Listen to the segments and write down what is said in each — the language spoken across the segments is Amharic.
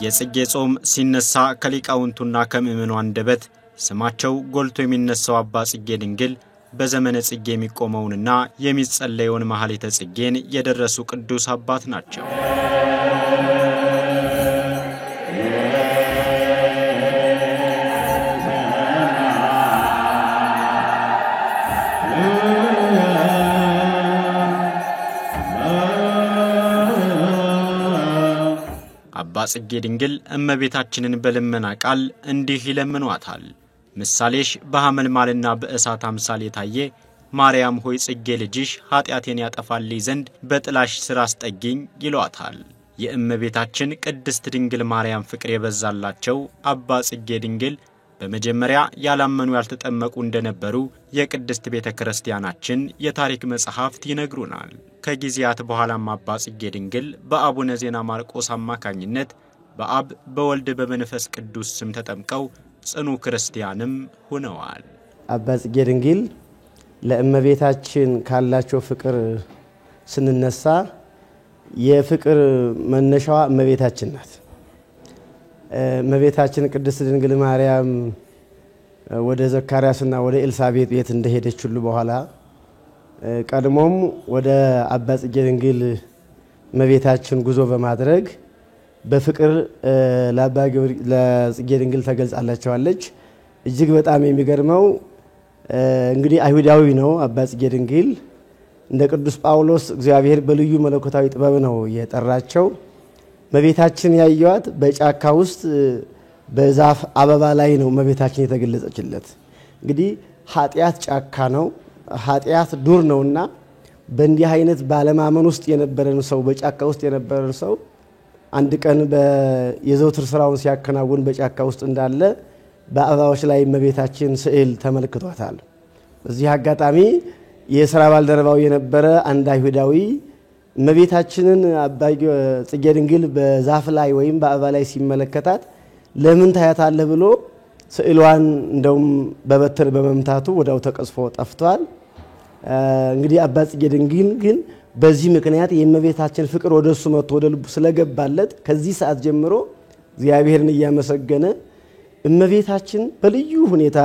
የጽጌ ጾም ሲነሳ ከሊቃውንቱና ከምእመኑ አንደበት ስማቸው ጎልቶ የሚነሳው አባ ጽጌ ድንግል በዘመነ ጽጌ የሚቆመውንና የሚጸለየውን ማህሌተ ጽጌን የደረሱ ቅዱስ አባት ናቸው። አባ ጽጌ ድንግል እመቤታችንን በልመና ቃል እንዲህ ይለምኗታል። ምሳሌሽ በሐመልማልና በእሳት አምሳል የታየ ማርያም ሆይ ጽጌ ልጅሽ ኃጢአቴን ያጠፋልኝ ዘንድ በጥላሽ ስር አስጠጊኝ ይሏታል። የእመቤታችን ቅድስት ድንግል ማርያም ፍቅር የበዛላቸው አባ ጽጌ ድንግል በመጀመሪያ ያላመኑ ያልተጠመቁ እንደነበሩ የቅድስት ቤተክርስቲያናችን የታሪክ መጽሐፍት ይነግሩናል። ከጊዜያት በኋላም አባ ጽጌ ድንግል በአቡነ ዜና ማርቆስ አማካኝነት በአብ በወልድ በመንፈስ ቅዱስ ስም ተጠምቀው ጽኑ ክርስቲያንም ሆነዋል። አባ ጽጌ ድንግል ለእመቤታችን ካላቸው ፍቅር ስንነሳ የፍቅር መነሻዋ እመቤታችን ናት። እመቤታችን ቅድስት ድንግል ማርያም ወደ ዘካርያስና ወደ ኤልሳቤጥ ቤት እንደሄደች ሁሉ በኋላ ቀድሞም ወደ አባ ጽጌ ድንግል እመቤታችን ጉዞ በማድረግ በፍቅር ለጽጌ ድንግል ተገልጻላቸዋለች። እጅግ በጣም የሚገርመው እንግዲህ አይሁዳዊ ነው አባ ጽጌ ድንግል። እንደ ቅዱስ ጳውሎስ እግዚአብሔር በልዩ መለኮታዊ ጥበብ ነው የጠራቸው። እመቤታችን ያዩዋት በጫካ ውስጥ በዛፍ አበባ ላይ ነው እመቤታችን የተገለጸችለት። እንግዲህ ኃጢአት ጫካ ነው፣ ኃጢአት ዱር ነውና በእንዲህ አይነት ባለማመን ውስጥ የነበረን ሰው በጫካ ውስጥ የነበረን ሰው አንድ ቀን የዘውትር ስራውን ሲያከናውን በጫካ ውስጥ እንዳለ በአበባዎች ላይ እመቤታችን ስዕል ተመልክቷታል። በዚህ አጋጣሚ የሥራ ባልደረባው የነበረ አንድ አይሁዳዊ እመቤታችንን አባ ጽጌ ድንግል በዛፍ ላይ ወይም በአበባ ላይ ሲመለከታት ለምን ታያታለህ ብሎ ስዕሏን እንደውም በበትር በመምታቱ ወዳው ተቀስፎ ጠፍቷል። እንግዲህ አባ ጽጌ ድንግል ግን በዚህ ምክንያት የእመቤታችን ፍቅር ወደሱ መጥቶ ወደ ልቡ ስለገባለት ከዚህ ሰዓት ጀምሮ እግዚአብሔርን እያመሰገነ እመቤታችን በልዩ ሁኔታ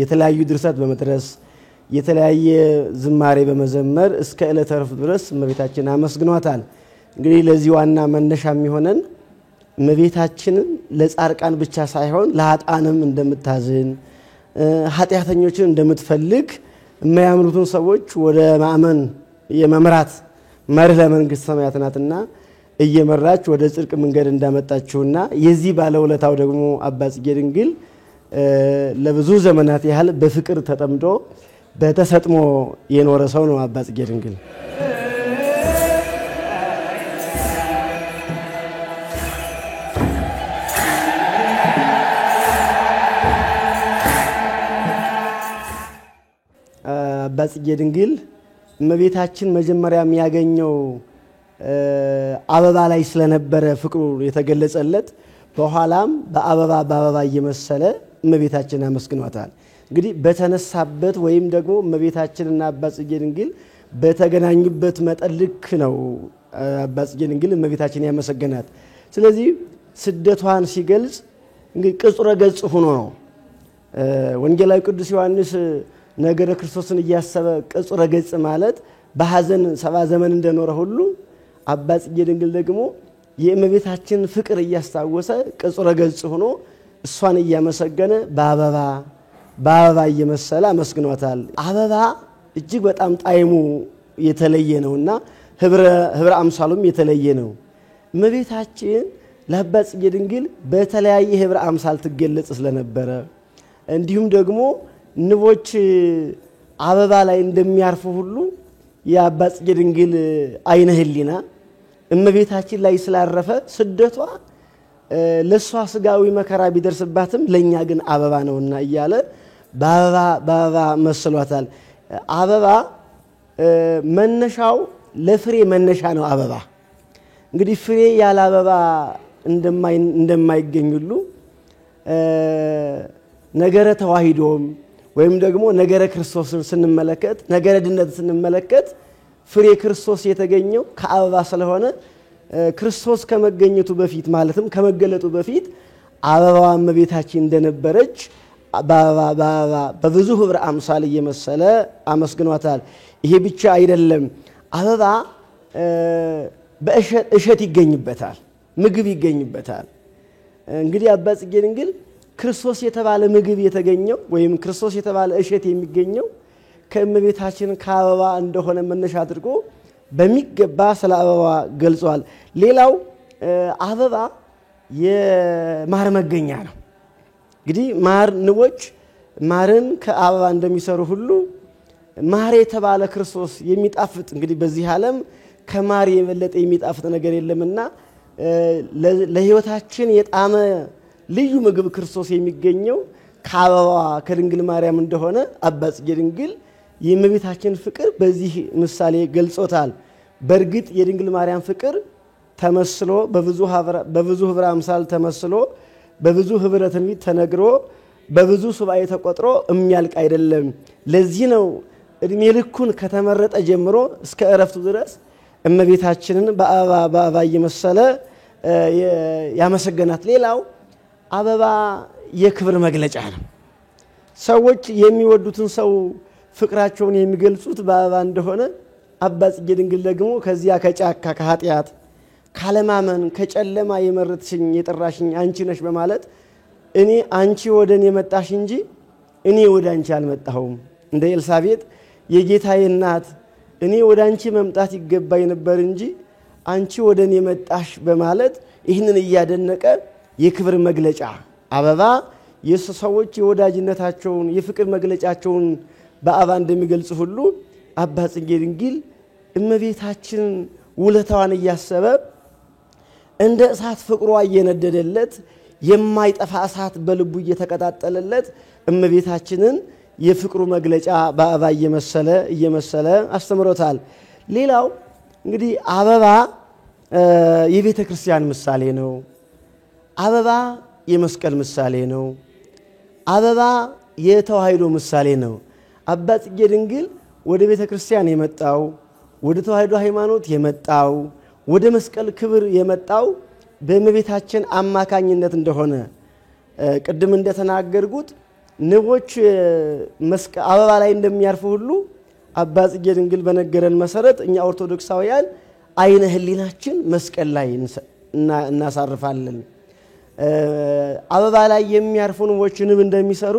የተለያዩ ድርሰት በመድረስ የተለያየ ዝማሬ በመዘመር እስከ ዕለተ ዕረፍቱ ድረስ እመቤታችን አመስግኗታል። እንግዲህ ለዚህ ዋና መነሻ የሚሆነን እመቤታችንን ለጻድቃን ብቻ ሳይሆን ለኃጥአንም እንደምታዝን ኃጢአተኞችን እንደምትፈልግ የማያምኑትን ሰዎች ወደ ማመን የመምራት መርህ ለመንግስተ ሰማያት ናትና እየመራች ወደ ጽድቅ መንገድ እንዳመጣችውና የዚህ ባለውለታው ደግሞ አባ ጽጌ ድንግል ለብዙ ዘመናት ያህል በፍቅር ተጠምዶ በተሰጥሞ የኖረ ሰው ነው አባ ጽጌ ድንግል። አባ ጽጌ ድንግል እመቤታችን መጀመሪያ የሚያገኘው አበባ ላይ ስለነበረ ፍቅሩ የተገለጸለት በኋላም በአበባ እየመሰለ እመቤታችን አመስግኗታል። እንግዲህ በተነሳበት ወይም ደግሞ እመቤታችንና አባ ጽጌ ድንግል በተገናኙበት መጠን ልክ ነው አባ ጽጌ ድንግል እመቤታችን ያመሰገናት። ስለዚህ ስደቷን ሲገልጽ እንግዲህ ቅጹረ ገጽ ሆኖ ነው። ወንጌላዊ ቅዱስ ዮሐንስ ነገረ ክርስቶስን እያሰበ ቅጹረ ገጽ ማለት በሐዘን 70 ዘመን እንደኖረ ሁሉ አባ ጽጌ ድንግል ደግሞ የእመቤታችን ፍቅር እያስታወሰ ቅጹረ ገጽ ሆኖ እሷን እያመሰገነ በአበባ እየመሰለ አመስግኗታል። አበባ እጅግ በጣም ጣዕሙ የተለየ ነውና ህብረ አምሳሉም የተለየ ነው። እመቤታችን ለአባ ጽጌ ድንግል በተለያየ ህብረ አምሳል ትገለጽ ስለነበረ እንዲሁም ደግሞ ንቦች አበባ ላይ እንደሚያርፉ ሁሉ የአባ ጽጌ ድንግል አይነ ህሊና እመቤታችን ላይ ስላረፈ ስደቷ ለሷ ስጋዊ መከራ ቢደርስባትም ለኛ ግን አበባ ነውና እያለ በአበባ መስሏታል። አበባ መነሻው ለፍሬ መነሻ ነው። አበባ እንግዲህ ፍሬ ያለ አበባ እንደማይገኝ ሁሉ ነገረ ተዋሂዶም ወይም ደግሞ ነገረ ክርስቶስን ስንመለከት ነገረ ድነት ስንመለከት ፍሬ ክርስቶስ የተገኘው ከአበባ ስለሆነ ክርስቶስ ከመገኘቱ በፊት ማለትም ከመገለጡ በፊት አበባዋ እመቤታችን እንደነበረች በብዙ ህብረ አምሳል እየመሰለ አመስግኗታል። ይሄ ብቻ አይደለም። አበባ በእሸት ይገኝበታል፣ ምግብ ይገኝበታል። እንግዲህ አባ ጽጌ ድንግል ክርስቶስ የተባለ ምግብ የተገኘው ወይም ክርስቶስ የተባለ እሸት የሚገኘው ከእመቤታችን ከአበባ እንደሆነ መነሻ አድርጎ በሚገባ ስለ አበባ ገልጿል። ሌላው አበባ የማር መገኛ ነው። እንግዲህ ማር ንቦች ማርን ከአበባ እንደሚሰሩ ሁሉ ማር የተባለ ክርስቶስ የሚጣፍጥ እንግዲህ በዚህ ዓለም ከማር የበለጠ የሚጣፍጥ ነገር የለምና ለህይወታችን የጣመ ልዩ ምግብ ክርስቶስ የሚገኘው ከአበባ ከድንግል ማርያም እንደሆነ አባ ጽጌ ድንግል የእመቤታችን ፍቅር በዚህ ምሳሌ ገልጾታል። በእርግጥ የድንግል ማርያም ፍቅር ተመስሎ በብዙ ህብረ አምሳል ተመስሎ በብዙ ህብረ ትንቢት ተነግሮ በብዙ ሱባኤ ተቆጥሮ የሚያልቅ አይደለም። ለዚህ ነው እድሜ ልኩን ከተመረጠ ጀምሮ እስከ ዕረፍቱ ድረስ እመቤታችንን በአበባ እየመሰለ ያመሰገናት። ሌላው አበባ የክብር መግለጫ ነው። ሰዎች የሚወዱትን ሰው ፍቅራቸውን የሚገልጹት በአበባ እንደሆነ አባ ጽጌ ድንግል ደግሞ ከዚያ ከጫካ ከኃጢአት ካለማመን ከጨለማ የመረጥሽኝ የጠራሽኝ አንቺ ነሽ በማለት እኔ አንቺ ወደኔ መጣሽ እንጂ እኔ ወደ አንቺ አልመጣሁም፣ እንደ ኤልሳቤጥ የጌታዬ እናት እኔ ወደ አንቺ መምጣት ይገባኝ ነበር እንጂ አንቺ ወደኔ መጣሽ በማለት ይህንን እያደነቀ የክብር መግለጫ አበባ የሰዎች የወዳጅነታቸውን የፍቅር መግለጫቸውን በአበባ እንደሚገልጽ ሁሉ አባ ጽጌ ድንግል እመቤታችን ውለታዋን እያሰበ እንደ እሳት ፍቅሯ እየነደደለት የማይጠፋ እሳት በልቡ እየተቀጣጠለለት እመቤታችንን የፍቅሩ መግለጫ በአበባ እየመሰለ አስተምሮታል። ሌላው እንግዲህ አበባ የቤተ ክርስቲያን ምሳሌ ነው። አበባ የመስቀል ምሳሌ ነው። አበባ የተዋሕዶ ምሳሌ ነው። አባ ጽጌ ድንግል ወደ ቤተ ክርስቲያን የመጣው ወደ ተዋሕዶ ሃይማኖት የመጣው ወደ መስቀል ክብር የመጣው በእመቤታችን አማካኝነት እንደሆነ ቅድም እንደተናገርኩት ንቦች አበባ ላይ እንደሚያርፉ ሁሉ አባ ጽጌ ድንግል በነገረን መሰረት እኛ ኦርቶዶክሳውያን አይነ ህሊናችን መስቀል ላይ እናሳርፋለን። አበባ ላይ የሚያርፉ ንቦች ንብ እንደሚሰሩ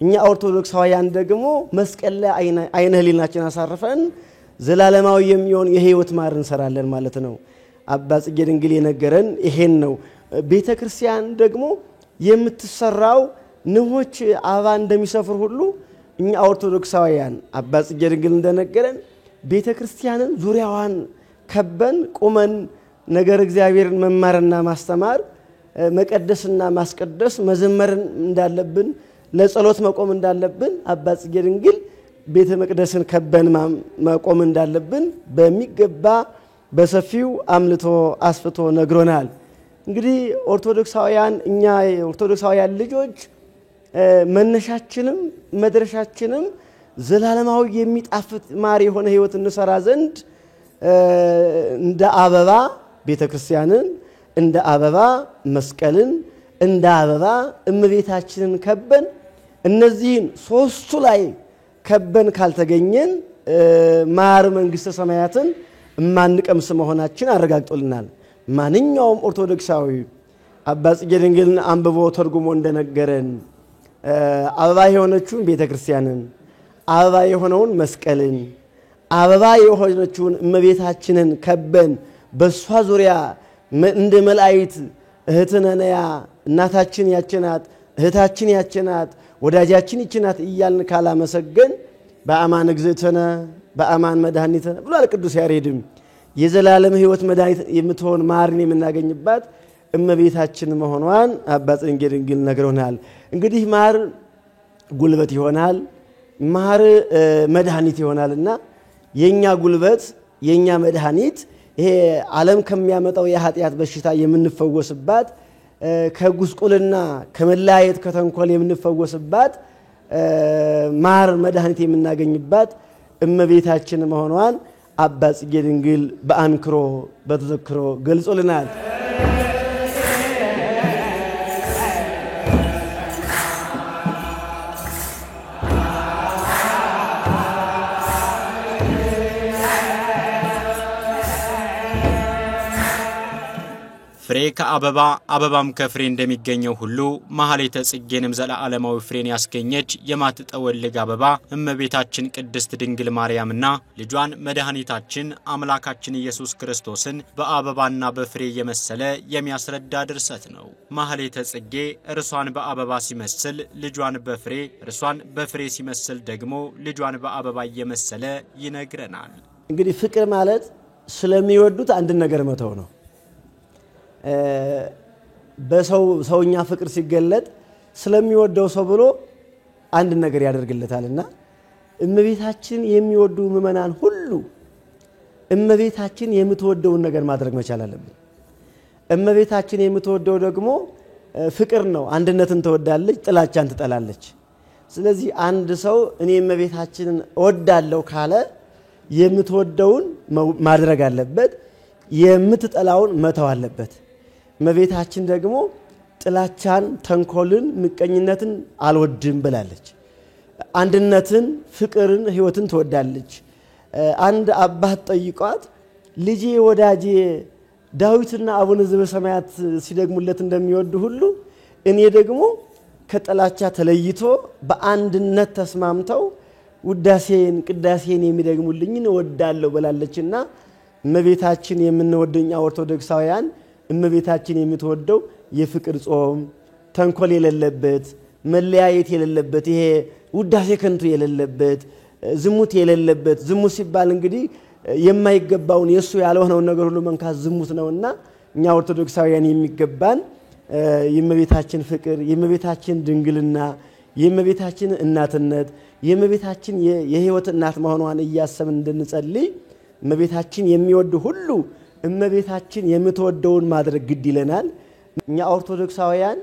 እኛ ኦርቶዶክሳውያን ደግሞ መስቀል ላይ አይነ ህሊናችን አሳርፈን ዘላለማዊ የሚሆን የህይወት ማር እንሰራለን ማለት ነው። አባ ጽጌ ድንግል የነገረን ይሄን ነው። ቤተ ክርስቲያን ደግሞ የምትሰራው ንቦች አበባ እንደሚሰፍሩ ሁሉ እኛ ኦርቶዶክሳውያን አባ ጽጌ ድንግል እንደነገረን ቤተ ክርስቲያንን ዙሪያዋን ከበን ቁመን ነገር እግዚአብሔርን መማርና ማስተማር መቀደስና ማስቀደስ መዘመር እንዳለብን ለጸሎት መቆም እንዳለብን አባ ጽጌ ድንግል ቤተ መቅደስን ከበን መቆም እንዳለብን በሚገባ በሰፊው አምልቶ አስፍቶ ነግሮናል። እንግዲህ ኦርቶዶክሳውያን እኛ ኦርቶዶክሳውያን ልጆች መነሻችንም መድረሻችንም ዘላለማዊ የሚጣፍጥ ማር የሆነ ህይወት እንሰራ ዘንድ እንደ አበባ ቤተ ክርስቲያንን እንደ አበባ መስቀልን እንደ አበባ እመቤታችንን ከበን እነዚህን ሶስቱ ላይ ከበን ካልተገኘን ማር መንግስተ ሰማያትን ማንቀምስ መሆናችን አረጋግጦልናል። ማንኛውም ኦርቶዶክሳዊ አባ ጽጌ ድንግልን አንብቦ ተርጉሞ እንደነገረን አበባ የሆነችውን ቤተ ክርስቲያንን አበባ የሆነውን መስቀልን አበባ የሆነችውን እመቤታችንን ከበን በሷ ዙሪያ እንደ መላእክት እህትነነያ እናታችን ያችናት እህታችን ያችናት ወዳጃችን ይችናት እያልን ካላመሰገን በአማን እግዝእትነ በአማን መድኃኒትነ ብሏል ቅዱስ ያሬድም። የዘላለም ህይወት መድኃኒት የምትሆን ማርን የምናገኝባት እመቤታችን መሆኗን አባ ጽጌ ድንግል ነግሮናል። እንግዲህ ማር ጉልበት ይሆናል፣ ማር መድኃኒት ይሆናልና የኛ ጉልበት የኛ መድኃኒት ይሄ ዓለም ከሚያመጣው የኃጢአት በሽታ የምንፈወስባት ከጉስቁልና ከመላየት ከተንኮል የምንፈወስባት ማር መድኃኒት የምናገኝባት እመቤታችን መሆኗን አባ ጽጌ ድንግል በአንክሮ በተዘክሮ ገልጾልናል። ፍሬ ከአበባ አበባም ከፍሬ እንደሚገኘው ሁሉ ማህሌተ ጽጌንም ዘላለማዊ ፍሬን ያስገኘች የማትጠወልግ አበባ እመቤታችን ቅድስት ድንግል ማርያምና ልጇን መድኃኒታችን አምላካችን ኢየሱስ ክርስቶስን በአበባና በፍሬ የመሰለ የሚያስረዳ ድርሰት ነው። ማህሌተ ጽጌ እርሷን በአበባ ሲመስል ልጇን በፍሬ፣ እርሷን በፍሬ ሲመስል ደግሞ ልጇን በአበባ የመሰለ ይነግረናል። እንግዲህ ፍቅር ማለት ስለሚወዱት አንድ ነገር መተው ነው። በሰውኛ ፍቅር ሲገለጥ ስለሚወደው ሰው ብሎ አንድ ነገር ያደርግለታልና እመቤታችን የሚወዱ ምእመናን ሁሉ እመቤታችን የምትወደውን ነገር ማድረግ መቻል አለብን። እመቤታችን የምትወደው ደግሞ ፍቅር ነው። አንድነትን ትወዳለች፣ ጥላቻን ትጠላለች። ስለዚህ አንድ ሰው እኔ እመቤታችንን እወዳለሁ ካለ የምትወደውን ማድረግ አለበት፣ የምትጠላውን መተው አለበት። እመቤታችን ደግሞ ጥላቻን፣ ተንኮልን፣ ምቀኝነትን አልወድም ብላለች። አንድነትን፣ ፍቅርን፣ ሕይወትን ትወዳለች። አንድ አባት ጠይቋት ልጄ ወዳጄ ዳዊትና አቡነ ዘበሰማያት ሲደግሙለት እንደሚወዱ ሁሉ እኔ ደግሞ ከጥላቻ ተለይቶ በአንድነት ተስማምተው ውዳሴን ቅዳሴን የሚደግሙልኝን እወዳለሁ ብላለችና እመቤታችን የምንወደኛ ኦርቶዶክሳውያን እመቤታችን የምትወደው የፍቅር ጾም፣ ተንኮል የሌለበት፣ መለያየት የሌለበት፣ ይሄ ውዳሴ ከንቱ የሌለበት፣ ዝሙት የሌለበት። ዝሙት ሲባል እንግዲህ የማይገባውን የሱ ያልሆነውን ነገር ሁሉ መንካት ዝሙት ነውና እኛ ኦርቶዶክሳውያን የሚገባን የእመቤታችን ፍቅር፣ የእመቤታችን ድንግልና፣ የእመቤታችን እናትነት፣ የእመቤታችን የሕይወት እናት መሆኗን እያሰብን እንድንጸልይ እመቤታችን የሚወዱ ሁሉ እመቤታችን የምትወደውን ማድረግ ግድ ይለናል። እኛ ኦርቶዶክሳውያን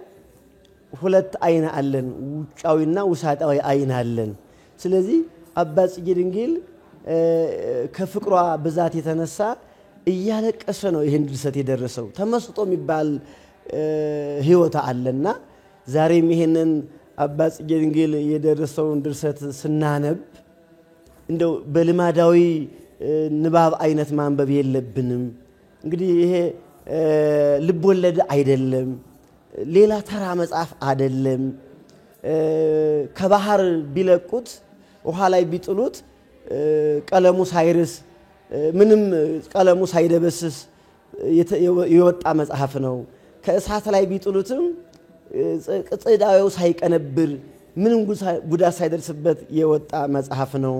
ሁለት አይን አለን፣ ውጫዊና ውሳጣዊ አይን አለን። ስለዚህ አባ ጽጌ ድንግል ከፍቅሯ ብዛት የተነሳ እያለቀሰ ነው ይሄን ድርሰት የደረሰው። ተመስጦ የሚባል ሕይወት አለና ዛሬም ይሄንን አባ ጽጌ ድንግል የደረሰውን ድርሰት ስናነብ እንደው በልማዳዊ ንባብ አይነት ማንበብ የለብንም። እንግዲህ ይሄ ልብ ወለድ አይደለም፣ ሌላ ተራ መጽሐፍ አይደለም። ከባህር ቢለቁት ውሃ ላይ ቢጥሉት ቀለሙ ሳይርስ ምንም ቀለሙ ሳይደበስስ የወጣ መጽሐፍ ነው። ከእሳት ላይ ቢጥሉትም ጽዳው ሳይቀነብር ምንም ጉዳት ሳይደርስበት የወጣ መጽሐፍ ነው።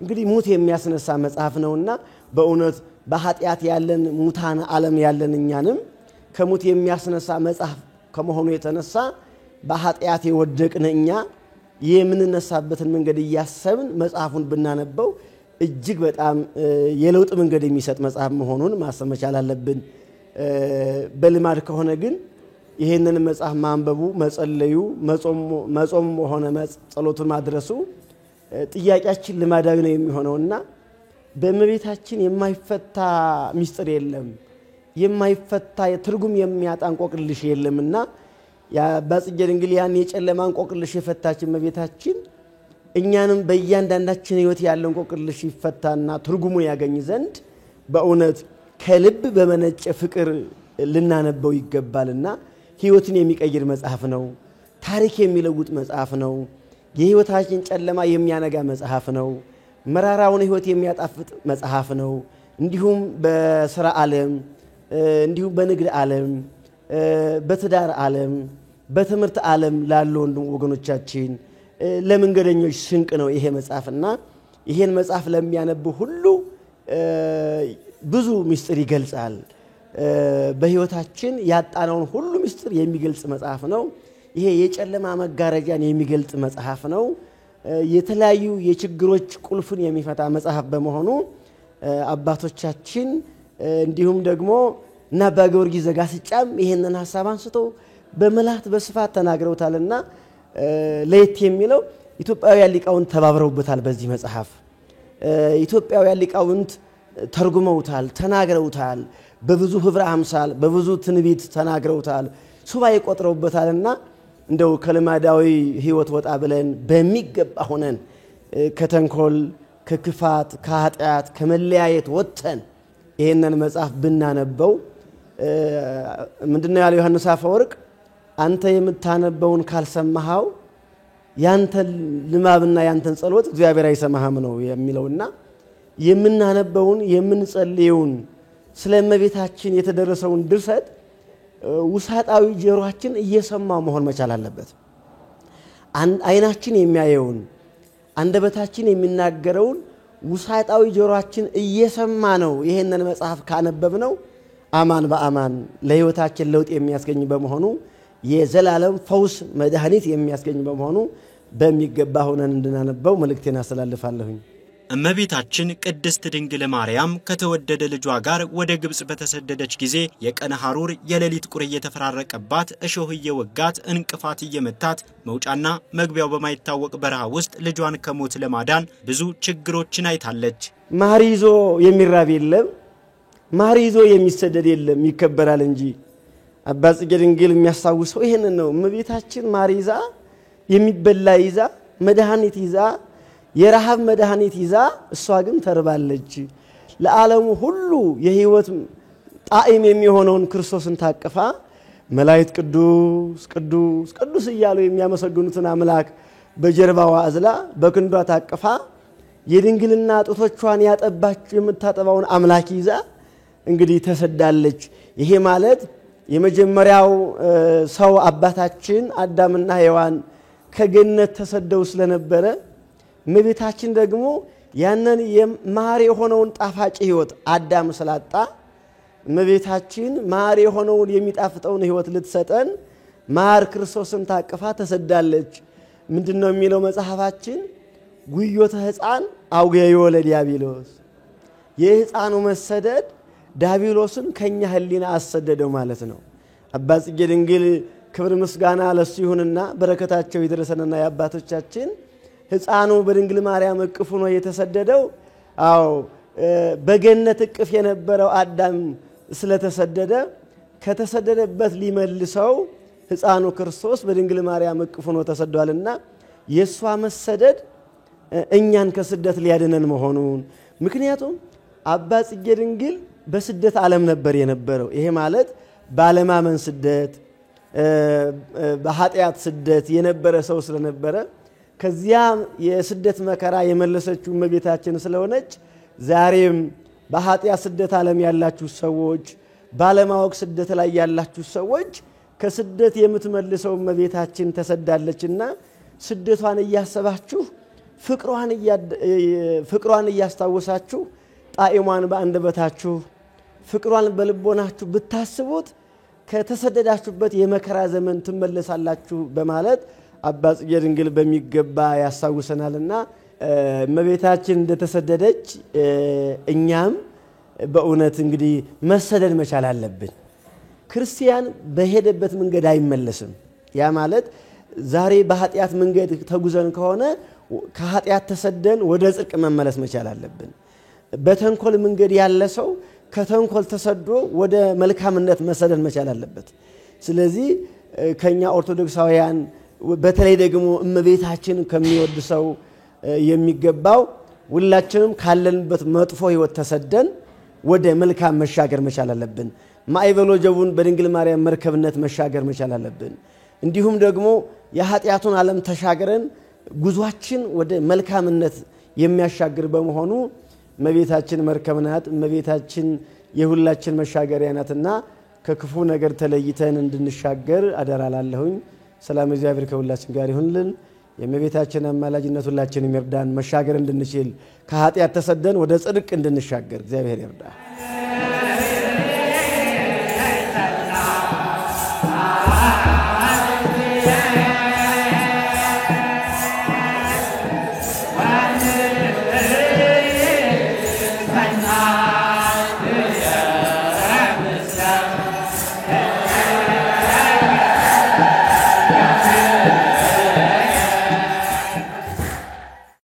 እንግዲህ ሙት የሚያስነሳ መጽሐፍ ነውና በእውነት በኃጢአት ያለን ሙታን ዓለም ያለን እኛንም ከሙት የሚያስነሳ መጽሐፍ ከመሆኑ የተነሳ በኃጢአት የወደቅን እኛ የምንነሳበትን መንገድ እያሰብን መጽሐፉን ብናነበው እጅግ በጣም የለውጥ መንገድ የሚሰጥ መጽሐፍ መሆኑን ማሰብ መቻል አለብን። በልማድ ከሆነ ግን ይሄንን መጽሐፍ ማንበቡ፣ መጸለዩ፣ መጾም ሆነ ጸሎቱን ማድረሱ ጥያቄያችን ልማዳዊ ነው የሚሆነውና በእመቤታችን የማይፈታ ምስጢር የለም፣ የማይፈታ ትርጉም የሚያጣ እንቆቅልሽ የለምና የአባ ጽጌ ድንግል ያን የጨለማ እንቆቅልሽ የፈታች እመቤታችን እኛንም በእያንዳንዳችን ሕይወት ያለው እንቆቅልሽ ይፈታና ትርጉሙን ያገኝ ዘንድ በእውነት ከልብ በመነጨ ፍቅር ልናነበው ይገባልና ሕይወትን የሚቀይር መጽሐፍ ነው። ታሪክ የሚለውጥ መጽሐፍ ነው። የሕይወታችን ጨለማ የሚያነጋ መጽሐፍ ነው። መራራውን ሕይወት የሚያጣፍጥ መጽሐፍ ነው። እንዲሁም በሥራ ዓለም፣ እንዲሁም በንግድ ዓለም፣ በትዳር ዓለም፣ በትምህርት ዓለም ላሉ ወገኖቻችን ለመንገደኞች ስንቅ ነው ይሄ መጽሐፍና ይሄን መጽሐፍ ለሚያነቡ ሁሉ ብዙ ምስጢር ይገልጻል። በሕይወታችን ያጣነውን ሁሉ ምስጢር የሚገልጽ መጽሐፍ ነው። ይሄ የጨለማ መጋረጃን የሚገልጽ መጽሐፍ ነው። የተለያዩ የችግሮች ቁልፍን የሚፈታ መጽሐፍ በመሆኑ አባቶቻችን እንዲሁም ደግሞ እና አባ ጊዮርጊስ ዘጋስጫም ይሄንን ሐሳብ አንስቶ በመላት በስፋት ተናግረውታልና ለየት የሚለው ኢትዮጵያውያን ሊቃውንት ተባብረውበታል። በዚህ መጽሐፍ ኢትዮጵያውያን ሊቃውንት ተርጉመውታል ተናግረውታል በብዙ ህብረ አምሳል በብዙ ትንቢት ተናግረውታል ሱባኤ ቆጥረውበታልና እንደው ከልማዳዊ ህይወት ወጣ ብለን በሚገባ ሆነን ከተንኮል ከክፋት ከኃጢአት ከመለያየት ወጥተን ይሄንን መጽሐፍ ብናነበው ምንድነው ያለው ዮሐንስ አፈወርቅ አንተ የምታነበውን ካልሰማሃው ያንተ ልማብና ያንተን ጸሎት እግዚአብሔር አይሰማህም ነው የሚለውና የምናነበውን የምንጸልየውን ስለመቤታችን የተደረሰውን ድርሰት ውሳጣዊ ጆሮአችን እየሰማ መሆን መቻል አለበት አይናችን የሚያየውን አንደበታችን የሚናገረውን ውሳጣዊ ጆሮአችን እየሰማ ነው ይሄንን መጽሐፍ ካነበብነው አማን በአማን ለህይወታችን ለውጥ የሚያስገኝ በመሆኑ የዘላለም ፈውስ መድኃኒት የሚያስገኝ በመሆኑ በሚገባ ሆነን እንድናነበው መልእክቴን አስተላልፋለሁኝ እመቤታችን ቅድስት ድንግል ማርያም ከተወደደ ልጇ ጋር ወደ ግብጽ በተሰደደች ጊዜ የቀን ሐሩር የሌሊት ቁር እየተፈራረቀባት እሾህ እየወጋት እንቅፋት እየመታት መውጫና መግቢያው በማይታወቅ በረሃ ውስጥ ልጇን ከሞት ለማዳን ብዙ ችግሮችን አይታለች ማር ይዞ የሚራብ የለም ማር ይዞ የሚሰደድ የለም ይከበራል እንጂ አባ ጽጌ ድንግል የሚያስታውሰው ይሄንን ነው እመቤታችን ማር ይዛ የሚበላ ይዛ መድኃኒት ይዛ የረሃብ መድኃኒት ይዛ እሷ ግን ተርባለች ለዓለሙ ሁሉ የህይወት ጣዕም የሚሆነውን ክርስቶስን ታቅፋ መላእክት ቅዱስ ቅዱስ ቅዱስ እያሉ የሚያመሰግኑትን አምላክ በጀርባዋ አዝላ በክንዷ ታቅፋ የድንግልና ጡቶቿን ያጠባች የምታጠባውን አምላክ ይዛ እንግዲህ ተሰዳለች ይሄ ማለት የመጀመሪያው ሰው አባታችን አዳምና ሔዋን ከገነት ተሰደው ስለነበረ እመቤታችን ደግሞ ያንን ማር የሆነውን ጣፋጭ ህይወት አዳም ስላጣ እመቤታችን ማር የሆነውን የሚጣፍጠውን ህይወት ልትሰጠን ማር ክርስቶስን ታቅፋ ተሰዳለች ምንድነው የሚለው መጽሐፋችን ጉዮተ ሕፃን አውገዮ ለዲያብሎስ የሕፃኑ መሰደድ ዲያብሎስን ከኛ ህሊና አሰደደው ማለት ነው አባ ጽጌ ድንግል ክብር ምስጋና ለሱ ይሁንና በረከታቸው ይድረሰንና ያባቶቻችን ሕፃኑ በድንግል ማርያም እቅፍ ሆኖ የተሰደደው አው በገነት እቅፍ የነበረው አዳም ስለተሰደደ ከተሰደደበት ሊመልሰው ሕፃኑ ክርስቶስ በድንግል ማርያም እቅፍ ሆኖ ተሰዷልና የሷ መሰደድ እኛን ከስደት ሊያድነን መሆኑን ምክንያቱም አባ ጽጌ ድንግል በስደት ዓለም ነበር የነበረው ይሄ ማለት ባለማመን ስደት በኃጢአት ስደት የነበረ ሰው ስለነበረ ከዚያ የስደት መከራ የመለሰችው እመቤታችን ስለሆነች ዛሬም በኃጢአት ስደት ዓለም ያላችሁ ሰዎች ባለማወቅ ስደት ላይ ያላችሁ ሰዎች ከስደት የምትመልሰው እመቤታችን ተሰዳለችና ስደቷን እያሰባችሁ ፍቅሯን እያስታወሳችሁ ጣዕሟን በአንደበታችሁ ፍቅሯን በልቦናችሁ ብታስቡት ከተሰደዳችሁበት የመከራ ዘመን ትመለሳላችሁ በማለት አባ ጽጌ ድንግል በሚገባ ያሳውሰናልና እመቤታችን እንደተሰደደች እኛም በእውነት እንግዲህ መሰደድ መቻል አለብን ክርስቲያን በሄደበት መንገድ አይመለስም ያ ማለት ዛሬ በኃጢአት መንገድ ተጉዘን ከሆነ ከኃጢአት ተሰደን ወደ ጽድቅ መመለስ መቻል አለብን በተንኮል መንገድ ያለ ሰው ከተንኮል ተሰዶ ወደ መልካምነት መሰደድ መቻል አለበት ስለዚህ ከኛ ኦርቶዶክሳውያን በተለይ ደግሞ እመቤታችን ከሚወድ ሰው የሚገባው ሁላችንም ካለንበት መጥፎ ህይወት ተሰደን ወደ መልካም መሻገር መቻል አለብን ማይበሎ ጀቡን በድንግል ማርያም መርከብነት መሻገር መቻል አለብን እንዲሁም ደግሞ የኃጢአቱን ዓለም ተሻገረን ጉዟችን ወደ መልካምነት የሚያሻግር በመሆኑ እመቤታችን መርከብ ናት እመቤታችን የሁላችን መሻገሪያ ናትና ከክፉ ነገር ተለይተን እንድንሻገር አደራላለሁኝ ሰላም እግዚአብሔር ከሁላችን ጋር ይሁንልን የእመቤታችን አማላጅነት ሁላችንም ይርዳን መሻገር እንድንችል ከኃጢአት ተሰደን ወደ ጽድቅ እንድንሻገር እግዚአብሔር ይርዳን